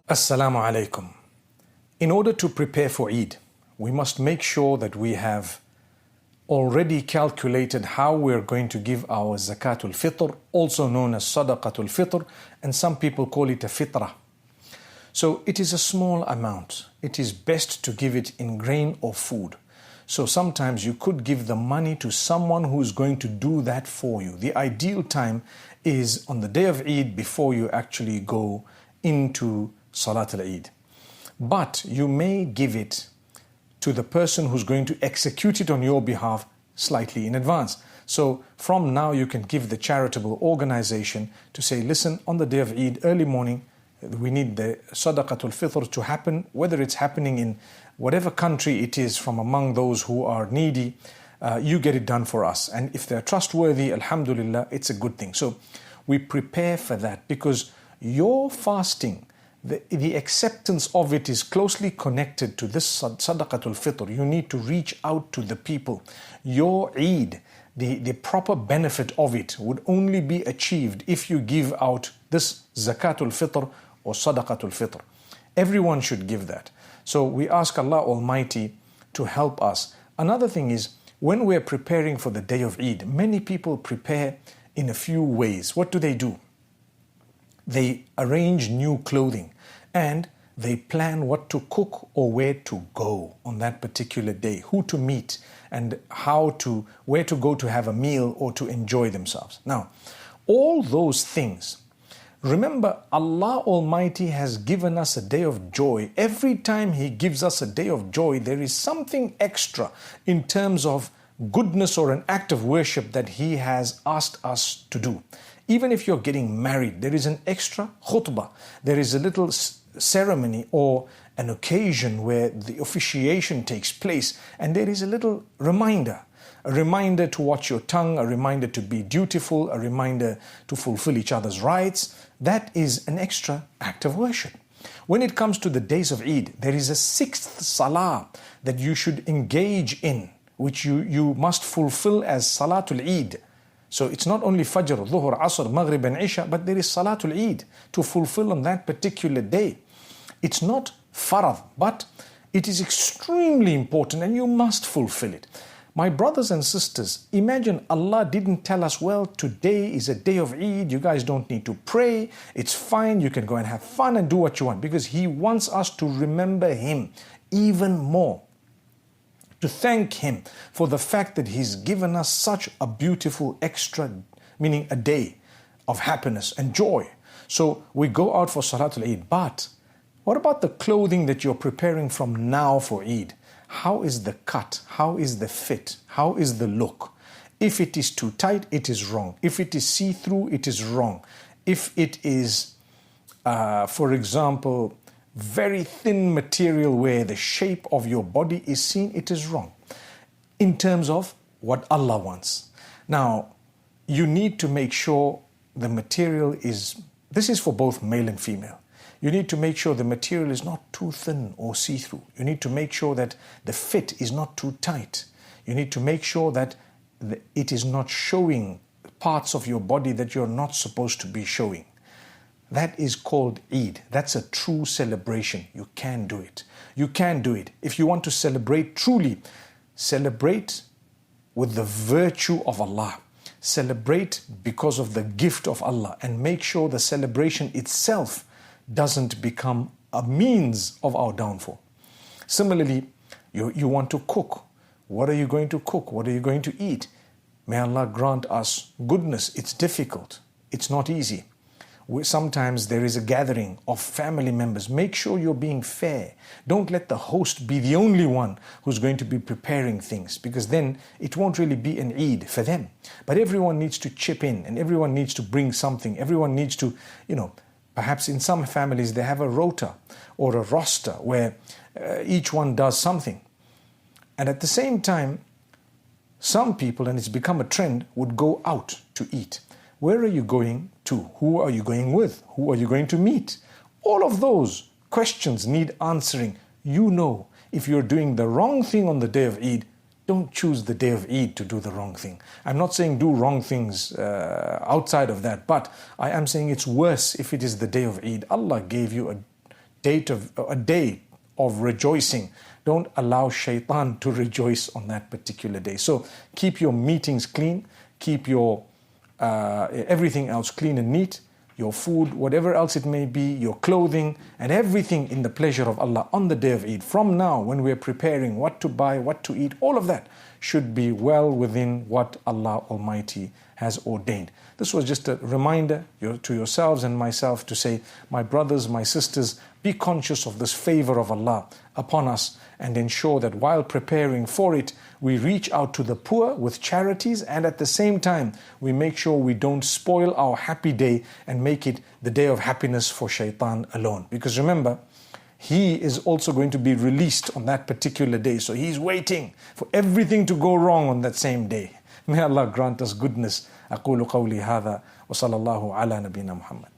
Assalamu alaikum. In order to prepare for Eid, we must make sure that we have already calculated how we're going to give our zakatul fitr, also known as sadaqatul fitr, and some people call it a fitrah. So it is a small amount. It is best to give it in grain or food. So sometimes you could give the money to someone who is going to do that for you. The ideal time is on the day of Eid before you actually go into Salat al-Eid. But you may give it to the person who's going to execute it on your behalf slightly in advance. So from now you can give the charitable organization to say, listen, on the day of Eid, early morning, we need the sadaqatul fitr to happen, whether it's happening in whatever country it is from among those who are needy, you get it done for us. And if they're trustworthy, alhamdulillah, it's a good thing. So we prepare for that because your fasting, the acceptance of it is closely connected to this sadaqatul fitr. You need to reach out to the people. Your Eid, the proper benefit of it would only be achieved if you give out this zakatul fitr or sadaqatul fitr. Everyone should give that. So we ask Allah Almighty to help us. Another thing is, when we're preparing for the day of Eid, many people prepare in a few ways. What do? They arrange new clothing and they plan what to cook or where to go on that particular day, who to meet and where to go to have a meal or to enjoy themselves. Now, all those things, remember, Allah Almighty has given us a day of joy. Every time He gives us a day of joy, there is something extra in terms of goodness or an act of worship that He has asked us to do. Even if you're getting married, there is an extra khutbah. There is a little ceremony or an occasion where the officiation takes place, and there is a little reminder. A reminder to watch your tongue, a reminder to be dutiful, a reminder to fulfill each other's rights. That is an extra act of worship. When it comes to the days of Eid, there is a sixth salah that you should engage in, which you must fulfill as Salatul Eid. So it's not only Fajr, Dhuhr, Asr, Maghrib and Isha, but there is Salatul Eid to fulfill on that particular day. It's not farad, but it is extremely important and you must fulfill it. My brothers and sisters, imagine Allah didn't tell us, well, today is a day of Eid, you guys don't need to pray, it's fine, you can go and have fun and do what you want, because He wants us to remember Him even more. To thank Him for the fact that He's given us such a beautiful extra, meaning a day of happiness and joy. So we go out for Salatul Eid. But what about the clothing that you're preparing from now for Eid? How is the cut? How is the fit? How is the look? If it is too tight, it is wrong. If it is see-through, it is wrong. If it is, for example, very thin material where the shape of your body is seen, it is wrong in terms of what Allah wants. Now, you need to make sure the material is, this is for both male and female. You need to make sure the material is not too thin or see-through. You need to make sure that the fit is not too tight. You need to make sure that it is not showing parts of your body that you're not supposed to be showing. That is called Eid. That's a true celebration. You can do it. You can do it. If you want to celebrate truly, celebrate with the virtue of Allah. Celebrate because of the gift of Allah, and make sure the celebration itself doesn't become a means of our downfall. Similarly, you want to cook. What are you going to cook? What are you going to eat? May Allah grant us goodness. It's difficult. It's not easy. Sometimes there is a gathering of family members. Make sure you're being fair. Don't let the host be the only one who's going to be preparing things, because then it won't really be an Eid for them. But everyone needs to chip in and everyone needs to bring something. Everyone needs to, perhaps in some families they have a rota or a roster where each one does something. And at the same time, some people, and it's become a trend, would go out to eat. Where are you going to? Who are you going with? Who are you going to meet? All of those questions need answering. You know, if you're doing the wrong thing on the day of Eid, don't choose the day of Eid to do the wrong thing. I'm not saying do wrong things outside of that, but I am saying it's worse if it is the day of Eid. Allah gave you a day of rejoicing. Don't allow shaitan to rejoice on that particular day. So keep your meetings clean, keep your everything else clean and neat, your food, whatever else it may be, your clothing, and everything in the pleasure of Allah on the day of Eid. From now, when we're preparing what to buy, what to eat, all of that should be well within what Allah Almighty has ordained. This was just a reminder to yourselves and myself to say, my brothers, my sisters, be conscious of this favor of Allah upon us and ensure that while preparing for it, we reach out to the poor with charities, and at the same time, we make sure we don't spoil our happy day and make it the day of happiness for shaitan alone. Because remember, he is also going to be released on that particular day. So he's waiting for everything to go wrong on that same day. May Allah grant us goodness. أقول قولي هذا وصلى الله على نبينا محمد.